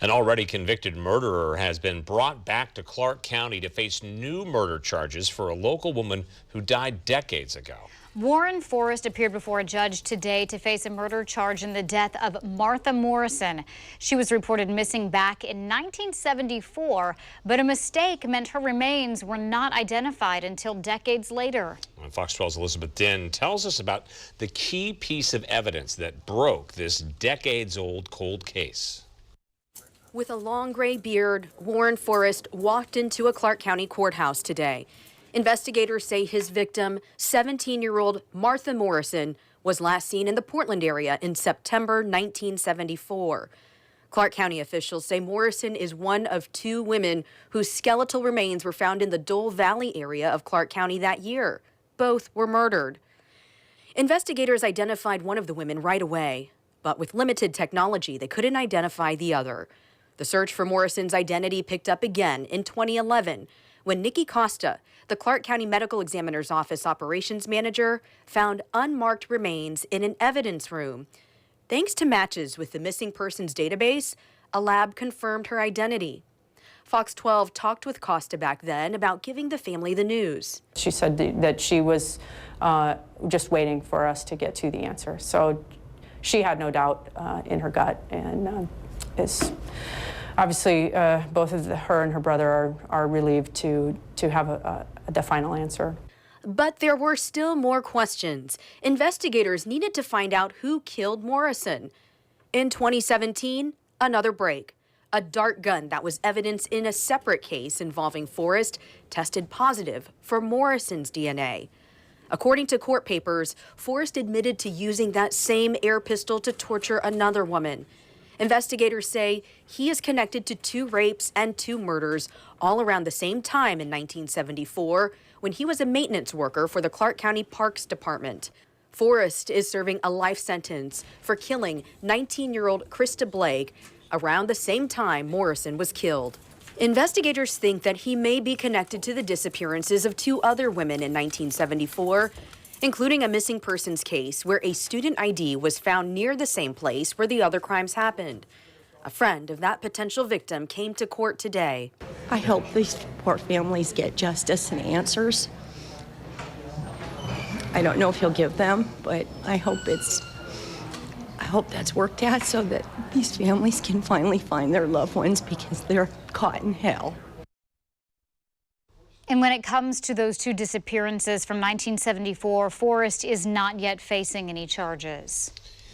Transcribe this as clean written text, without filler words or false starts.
An already convicted murderer has been brought back to Clark County to face new murder charges for a local woman who died decades ago. Warren Forrest appeared before a judge today to face a murder charge in the death of Martha Morrison. She was reported missing back in 1974, but a mistake meant her remains were not identified until decades later. Fox 12's Elizabeth Din tells us about the key piece of evidence that broke this decades-old cold case. With a long gray beard, Warren Forrest walked into a Clark County courthouse today. Investigators say his victim, 17-year-old Martha Morrison, was last seen in the Portland area in September 1974. Clark County officials say Morrison is one of two women whose skeletal remains were found in the Dole Valley area of Clark County that year. Both were murdered. Investigators identified one of the women right away, but with limited technology, they couldn't identify the other. The search for Morrison's identity picked up again in 2011 when Nikki Costa, the Clark County Medical Examiner's Office operations manager, found unmarked remains in an evidence room. Thanks to matches with the missing persons database, a lab confirmed her identity. Fox 12 talked with Costa back then about giving the family the news. She said that she was just waiting for us to get to the answer. So she had no doubt in her gut, and is obviously both of her and her brother are relieved to have the final answer. But there were still more questions. Investigators needed to find out who killed Morrison. In 2017, another break. A dart gun that was evidence in a separate case involving Forrest tested positive for Morrison's DNA. According to court papers, Forrest admitted to using that same air pistol to torture another woman. Investigators say he is connected to 2 rapes and 2 murders all around the same time in 1974 when he was a maintenance worker for the Clark County Parks Department. Forrest is serving a life sentence for killing 19-year-old Krista Blake around the same time Morrison was killed. Investigators think that he may be connected to the disappearances of 2 other women in 1974, including a missing persons case where a student ID was found near the same place where the other crimes happened. A friend of that potential victim came to court today. I hope these poor families get justice and answers. I don't know if he'll give them, but I hope that's worked out so that these families can finally find their loved ones because they're caught in hell. And when it comes to those 2 disappearances from 1974, Forrest is not yet facing any charges.